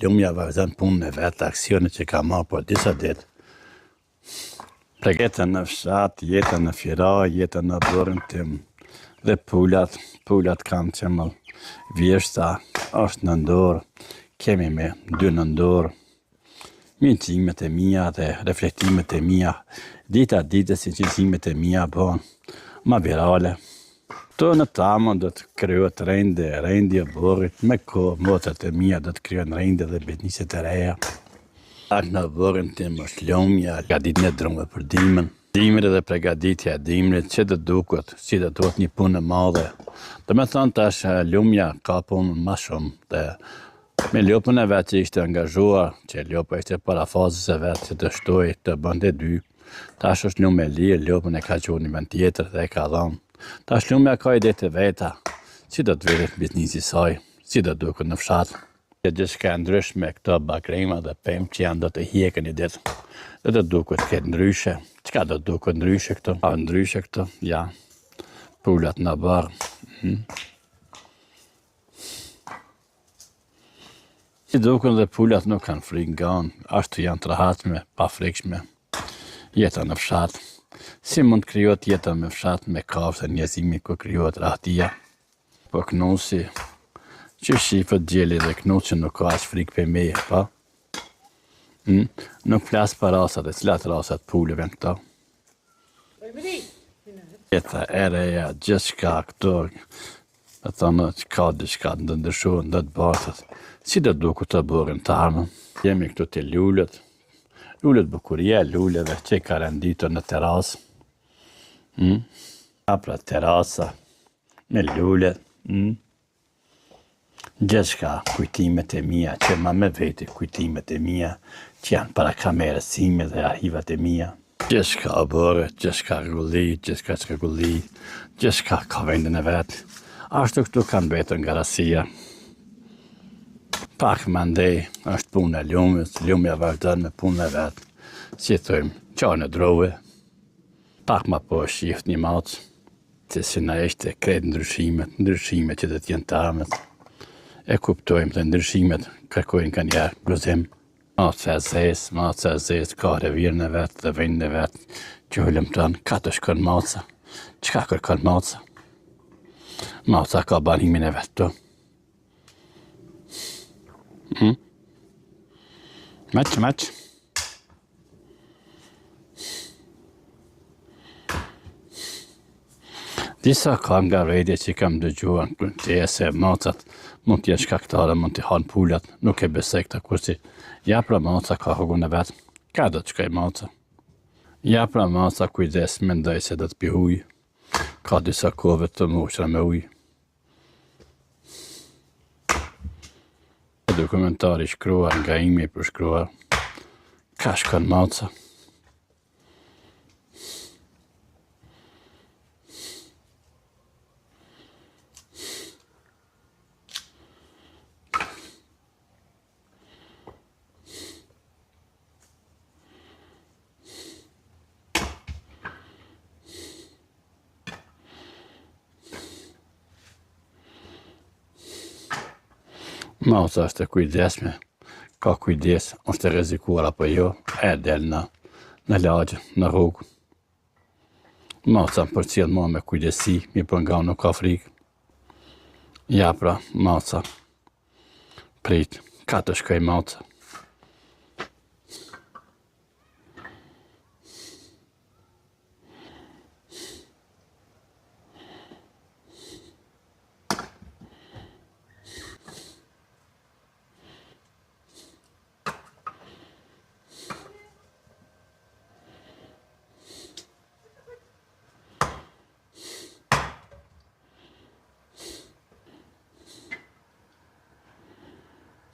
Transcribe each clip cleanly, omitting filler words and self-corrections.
Lumja vazhdon punën e vet, aksionet që ka marrë për disa ditë. Jetën në fshat, jetën në fira, jetën në burrin tim. Dhe pulat kanë qenë vjeshta, është në ndorë, kemi me 2 në ndorë. Mjënësimet e mia dhe reflektimet e mia, dita ditës si qësimet e mia bëhen ma virale. Të në tamën do të kryet rendi e burrit, me kohë motrat e mia do të kryen rendi dhe bizniset e reja. Ak në burrin tim është lumja, gaditjen e drumve për dimën. Dimri dhe përgatitja e dimrit që të duket si të duhet një punë e madhe. Do me thonë tash lumja ka punë ma shumë dhe me lopën e vet që ishte angazhuar, që lopa ishte para fazës e vet që të shtoj të bënte 2. Tash është lumë e lirë, lopën e ka qenë një vend tjetër dhe e ka dhënë. Tash lumja ka ide të veta, si do të vetë biznisi saj, si do duket në fshat. Gjithçka ndryshme këto bakrema dhe pemë që janë do të hiqen një ditë. Dhe do duket këtë ndryshe. Çka do duket ndryshe këto? A ndryshe këto? Ja. Pulat në barë. Si duken dhe pulat nuk kanë frikë nga unë, ashtu janë të rahatshme, pa frikshme. Jeta në fshat. Si mund të krijohet jeta me fshat me kafshë njerëzimi ku krijohet rahatia? Po Knusi, që shifët gjeli dhe Knusi nuk ka as frikë për meje, pa? Nuk flas për rasat e cilat rasat puleve në këto. Jeta e reja, gjithçka këto, dhe thonë që ka diçka të ndryshuar, do të bartët. Si do duket të burrin të armën? Jemi këtu te lulet. Lulet bukuria e luleve që ka renditur në terasë. Pra terasa me lulet. Gjithçka kujtimet e mia që ma me veti kujtimet e mia që janë para kamerës time dhe arhivat e mia. Gjithçka o bërë, gjithçka rregulli, gjithçka çrregulli, gjithçka ka vendin e vet. Ashtu këtu kanë mbetur nga rasia. Pak mandej është punë e lumës, lumja vazhdon me punën e vet. Si thojmë, qarë në drove. Pak ma po shift një macë, që si na ishte kretë ndryshimet që do të jenë të ardhmet. E kuptojmë dhe ndryshimet kërkojnë ka njerë gëzim. Macë e zezë, ka revirën e vet dhe vendin e vet, që hulumton, ka të shkon maca. Çka kërkon maca? Maca ka banimin e vet tu. Maç. Disa ka nga rrjedhje që kam dëgjuar të se macat mund të jenë shkaktare, mund të hanë pulat, nuk e besoj këtë kursi. Ja pra maca ka hukun e vet. Ka do të shkoj maca. Ja pra maca kujdes, mendoj se do të pi ujë. Ka disa kove të moshra me ujë. Dokumentari shkruar nga imi i përshkruar. Ka shkon maca. Maca është e kujdesme, ka kujdes, është e rrezikuar apo jo, e del në lagje, në rrugë. Maca më përcjell mua me kujdesi, mi për nga nuk ka frikë. Ja pra, maca, prit, ka të shkoj maca.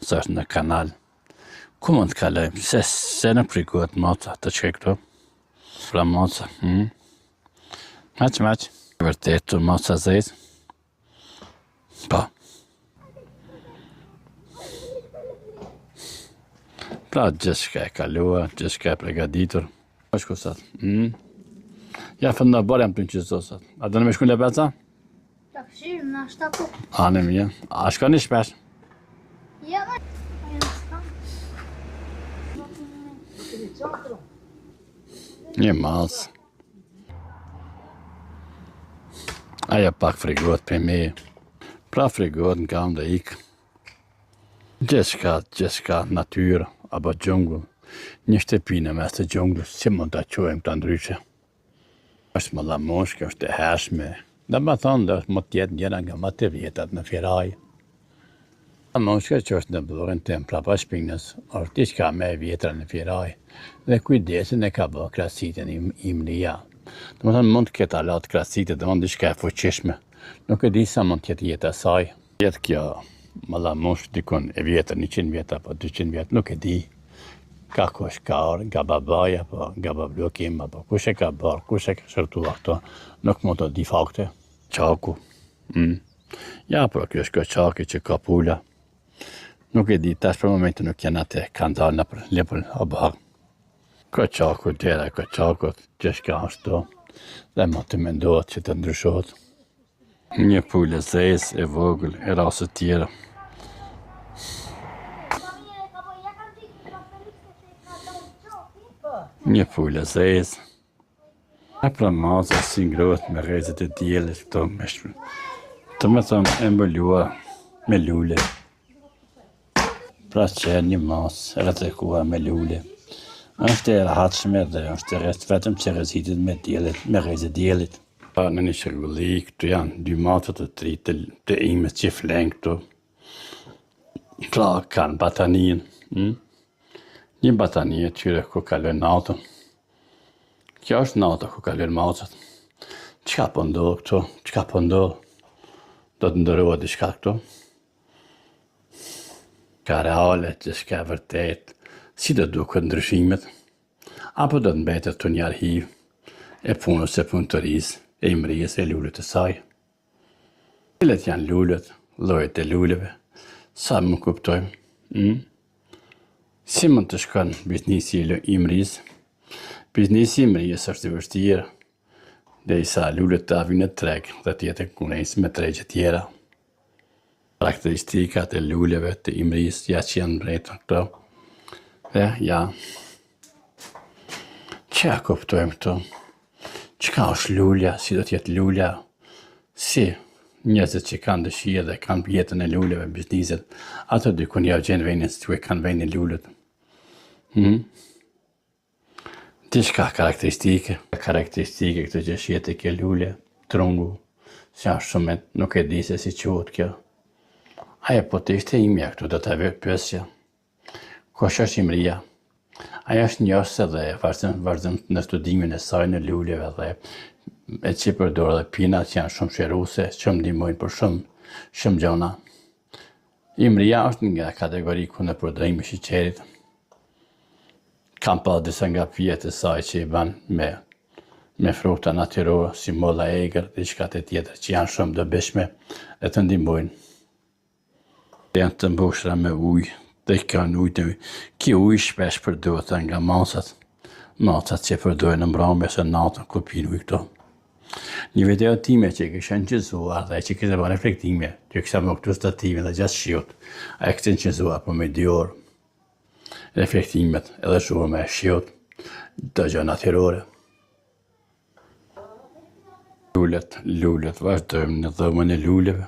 Së është në kanal. Ku mund të kalojmë? Se në prikohet maca të qkej këto? Pra maca. Maq. Vërtet të maca zezë? Pa. Pra gjithçka e kaluar, gjithçka e përgatitur. Është kusat. Ja fënda bërë jam të në qizosat. A do në me shku në lepeca? Ta këshirë në ashtaku. A në mirë. A shka një shpesh? Ja, Një mas. Aja pak frigot për me. Pra frigot nga më dhe ikë. Gjithçka natyrë, apo gjungull. Një shtëpi në mes të gjungullës, si mund të quajmë këta ndryshe. Është më lamushke, është e hershme. Dhe më thonë dhe është më tjetë njëra nga më të vjetat në Firaj. Lamushke që është në burin tim prapa shpinës, është diçka me vjetra në Firaj. Dhe kujdesin e ka bërë krasitën Imria. Dhe më thonë mund të ketë alat krasitë, dhe mund diçka e fuqishme. Nuk e di sa mund tjetë jetë e saj. Jetë kjo më lamush dikun e vjetër, 100 vjetë apo 200 vjetë, nuk e di. Ka kush ka orë, nga babaja, apo nga bablokim, apo kush e ka bërë, kush e ka shërtua këto, nuk mund të di fakte. Qaku. Ja, pro, kjo është qaki që ka pula. Nuk e di, tash për momentin nuk janë atë, kanë dalë në për lepën o bakë. Ka qaku tjera, ka qaku, që shka është to, dhe më të mendohet që të ndryshot. Një pulë zez e vogël e rasët tjera. Një pulë zez. E pra mazë si ngrohet me rrezet e djelit këto me shpër. Të me thëmë e mbëllua me lule. Pra që një mazë rretekuar me lule. Është e rahatshme dhe është e rrest vetëm që rrezitit me djelit, me rrezet djelit. Në një shërgulli, këtu janë 2 matët të 3 të imës që flenë këtu. Pra kanë batanien. Një batanie qyre ku kalën natën. Kjo është nata ku kalën matët. Qka po ndohë këtu? Qka po ndohë? Do të ndërrohet diçka këtu? Ka reale, që shka vërtet, si do duket ndryshimet? Apo do të mbetet të një arhiv e punës e punëtërisë, e Imrijës e lullet e saj. Cilat janë lullet, llojet e lulleve, sa më kuptojmë. Si mund të shkon biznesi i Imrijës? Biznesi i Imrijës është i vështirë, dhe i sa lullet të avin e treg dhe tjetë konkurencë me tregje tjera. Karakteristikat e lulleve të Imrijës ja që janë mbretën këto. Dhe ja, që kuptojmë këto? Qka është lulja, si do tjetë lulja, si njerëzit që kanë dëshirë dhe kanë jetën e lulleve, bizniset, ato dykun ja gjenë venin së që kanë venin lullet. Diçka karakteristike këtë që shjetë e kjo lullje, trungu, si janë shumet, nuk e di se si quhet kjo. Aja po të ishte imja këtu, do të avë pyesja. Kush është Imrija? Aja është njëse dhe vazhdim në studimin e saj në lulleve dhe e që përdorë dhe pinat që janë shumë shëruse, që më ndihmojnë për shumë gjona. Imrija është nga kategori ku në përdorimi shiqerit. Kam pa disa nga pijet e saj që i banë me frukta natyrore, si molla egër, diçka të tjetër që janë shumë dobishme dhe të ndihmojnë. Janë të mbushura me ujë. Dhe kanë ujë, ki ujë shpesh përdohet nga masat që përdohen në mbrëmje se natën kur pinë ujë këto. Një video time që kisha nxizuar dhe që kisha bërë reflektime, që kisha më këtu stative dhe gjatë shiut, a e kisha nxizuar për me 2 orë. Reflektimet edhe shumë me shiut, të gjë natyrore. Lullet, vazhdojmë në dhomën e lulleve.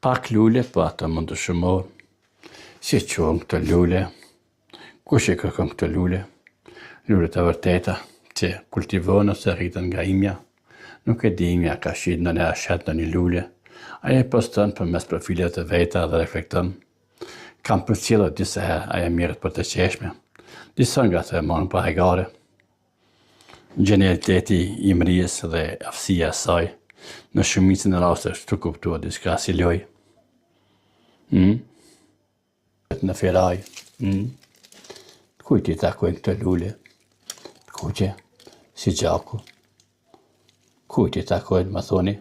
Pak lulle, po ato mund të shumohen. Si qonë këtë lulle, kush e kërkon këtë lulle? Lullet e vërteta që kultivohen ose rritën nga imja. Nuk e di imja ka shit në një ashet në një lulle. Aja poston për mes profilet të veta dhe reflekton. Kam përcjellur disa herë, aja mirët për të qeshme. Disa nga të morën pa hegare. Genialiteti i Imrijës dhe aftësia e saj në shumicën e rasteve të kuptuar diçka si loj. Në Firaj. Kujt i takojnë këtë lulle? Kuqe, si gjaku. Kujt i takojnë, më thoni?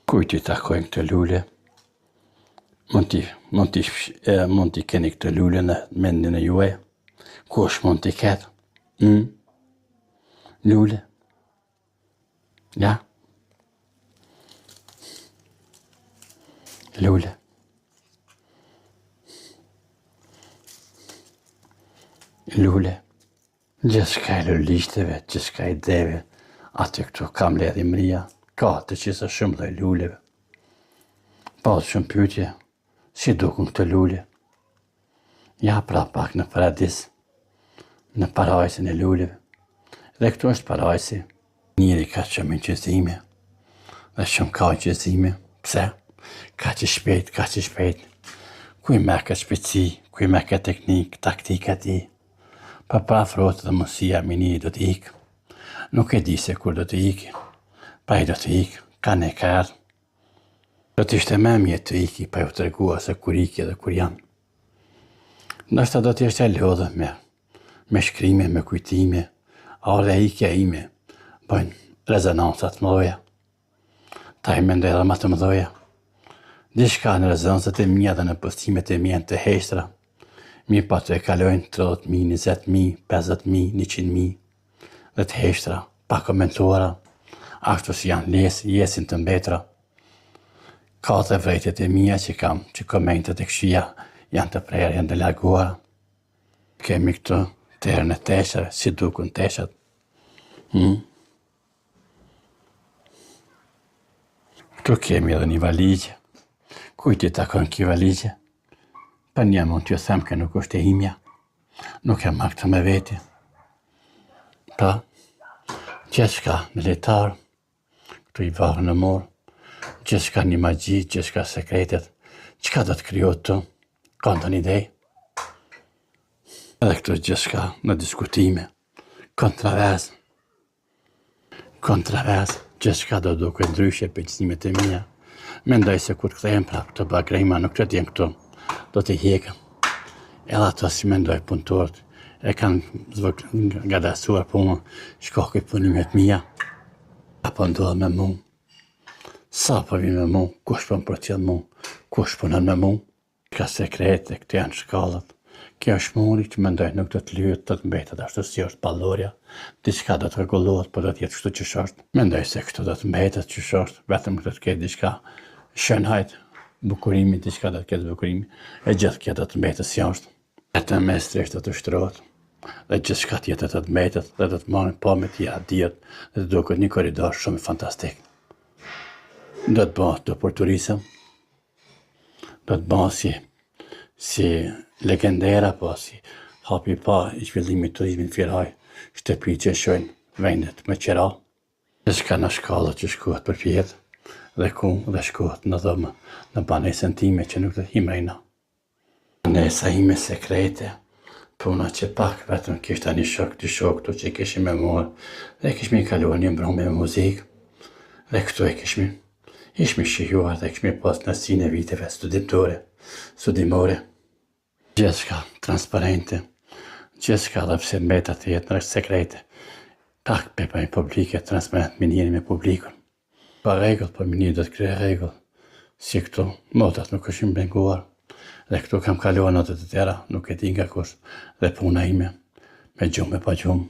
Kujt i takojnë këtë lulle? Mund t'i keni këtë lulle në mendin e juaj? Kush mund t'i ketë? Lulle? Ja? Lulle. Lulle. Gjithçka e lulishteve, gjithçka e ideve, aty këtu kam ledhi mria, ka të qisa shumë dhe luleve. Pas shumë pyetje, si dukun këtë lule? Ja pra pak në paradis, në parajsin e luleve. Dhe këtu është parajsi. Njëri ka shumë qëzime, dhe shumë ka qëzime. Pse? Ka që shpejt. Kuj me ka shpejtësi, kuj me ka teknik, taktika ti. Pa frot dhe mësia mini do të ikë. Nuk e di se kur do të ikë. Pa i do të ikë, ka ne kërë. Do të ishte me mjetë të iki, pa ju të regua se kur iki dhe kur janë. Nështë do të ishte lodhë me shkrime, me kujtime, a dhe ikja ime, bëjnë rezonansat më doja. Ta i mendoj edhe më të më doja. Dishka në rezonansat e mija dhe në postimet e mija të heshtra, mi pa të e kalojnë 30.000, 20.000, 50.000, 100.000, dhe të heshtra, pa komentuara, ashtu si janë lesë, jesin të mbetra. Ka të vrejtet e mija që kam, që komentet e këshia janë të prerë, janë të larguara. Kemi këtu terën e teshër, si dukun teshat. Këtu kemi edhe një valigje. Kujti takon kjo valigje? Pa një mund t'ju them që nuk është e imja. Nuk e ma këtë me veti. Pa, gjithçka në letarë, këtu i varë në morë, gjithçka një magji, gjithçka sekretet, qka do të kryot të, ka në një idej. Edhe këtu gjithçka në diskutime, kontroversë, gjithçka do duke ndryshe për qësimet e mija. Mendoj se kur të kthejmë prap të bagrejma nuk të t'jen këtu, do t'i hekëm. Edhe ato si mendoj punëtorët, e kanë gadasuar punë, shkokë i punimet mija. Apo ndodhë me mu, sa po vi me mu, kush po më përcjell mu, kush punon me mu. Ka sekrete, këtu janë shkallët. Kjo është muri që mendoj nuk do të lyhet, do të mbetet ashtu si është pallorja. Diçka do të rregullohet, po do të jetë kështu që është. Mendoj se këtu do të mbetet që është, vetëm do të ketë diçka shënhajt, bukurimi, diçka do të ketë bukurimi, e gjithë kjo do të mbetet si është. Vetëm mes tresht do të shtrohet, dhe gjithçka tjetër do të mbetet, dhe do të marrin pamje të diet, dhe të duket një korridor shumë fantastik. Do të bëhet për turizëm, do të bëhet si legendera, po si hapi pa i zhvillimit turizmin Firaj, shtëpi që shojnë vendet me qera. Gjithçka në shkallët që shkohet për pjetë, dhe ku dhe shkohet në dhëmë, në banesën time që nuk të himrejna. Banesa ime sekrete, puna që pak vetëm kishta një shok të që kishim me morë, dhe kishmi kaluar një mbrëmje me muzikë, dhe këtu e ishmi shijuar dhe kishmi pas nësin e viteve studimore. Gjithçka transparente, gjithçka dhe pse mbeta të jetë në sekrete, pak pepa i publike, transparent me njëri me publikun. Pa regull, po me njëri do të krye regull, si këtu, motat nuk është imbenguar, dhe këtu kam kaluar notet të tjera, nuk e di nga kush, dhe puna ime, me gjumë e pa gjumë,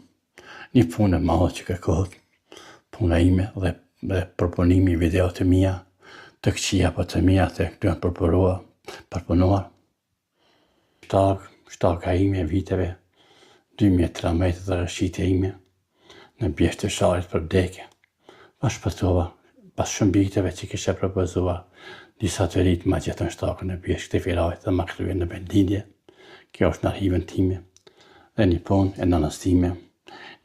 një punë e madhe që kërkohet, puna ime dhe proponimi video të mija, të këqia po të mija, të këtu janë përpunuar. Shtaka ime viteve, 2013 dhe rëshqitja ime, në bjesht të sharit për vdekje. Pa shpëtova, pas shumë viteve që kishe propozuar, disa të rritë ma gjithën shtakën në bjesht këtë Firajt dhe ma kryve në bendindje. Kjo është në arhivën time, dhe një punë e nënës time,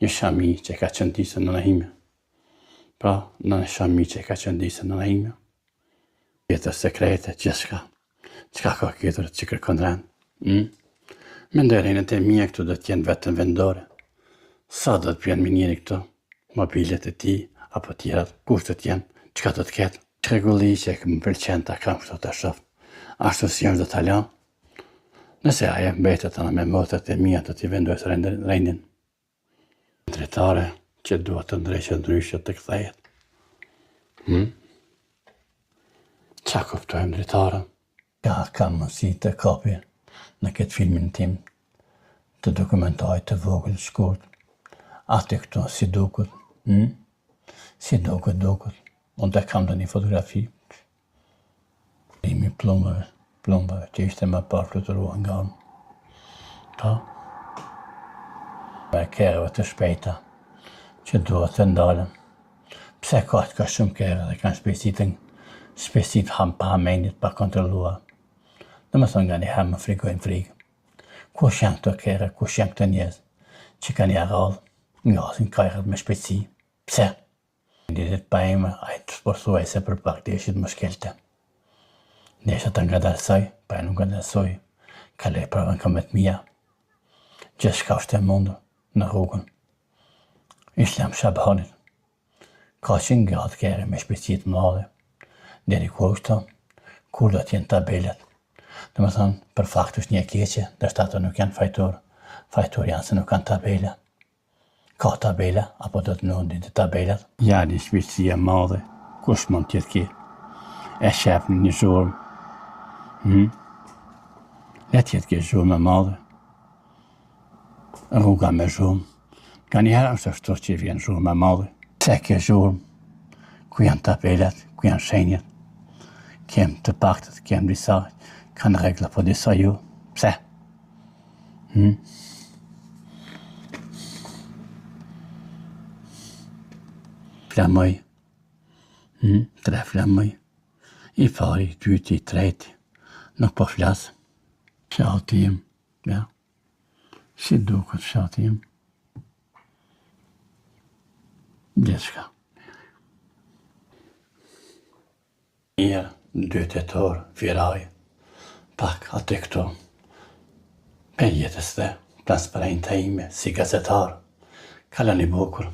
një shami që ka qëndisë në nëhime. Pra, në shami që ka qëndisë në nëhime. Jetër sekrete, gjithçka. Qka ka kjetër që kërkon rend? Mendoj rejnët e mija këtu do t'jenë vetëm vendore. Sa do t'pjen me njeri këtu? Mobilet e ti, apo tjerat, kush do t'jenë? Qka do t'ketë? Rregulli që më pëlqen ta kam këtu të shoft. Ashtu si është do t'a lan? Nëse aje mbetet anë me motet e mija do t'i vendojës rendin. Dretare që duhet të ndrejqet ndryshet të kthejet. Qa kuptojmë dretare? Ja, kam mësi të kapi në këtë filmin tim të dokumentaj të vogël shkurt. Ati këtu si duket, si duket. Unë të kam dhe një fotografi. Imi plombave që ishte më parë fluturuar nga unë. Ta? Me kerëve të shpejta që duhet të ndalen. Pse ka shumë kerë dhe kanë shpejtësit pa hamendit, pa kontrolluar. Dhe më thonë nga një herë më frikojnë frikë. Kush janë këto kerë, kush janë këto njerëz që kanë ngasin kajrët me shpejtësi? Pse? Ditit pa emër, a i të sporthuaj se për pak deshit më shkelte. Desha të nga dalsoj, pa e nuk nga dalsoj, kalej pravën këmet mija. Gjithë shka është e mundur në rrugën. Islam Shabhanit. Ka qenë gratë kere me shpejtësit madhe. Deri kur këto, kur do t'jenë tabelat. Dhe më thonë, për fakt është një keqe, dërshta ato nuk janë fajtor. Fajtor janë se nuk kanë tabela. Ka tabela, apo do të nëndin të tabelat. Ja një shpejtësia madhe, kush mund tjetë ki? E shep një zhurmë. Le tjetë ki zhurmë e madhe. Rruga me zhurmë. Ka njëherë është ashtu që vjen zhurmë e madhe. Pse ke zhurmë? Ku janë tabelat, ku janë shenjat? Kem të paktët, kem disa, kanë regla, po disa ju. Pse? Flamoj. 3 flamoj. I pari, i dyti, i treti. Nuk po flasë. Fshati im, ja. Si duket fshati im. Gjithçka. Mirë, 2 tetor, viraj, pak aty këto. Për jetës dhe, transparenta ime, si gazetar, kalani bukur.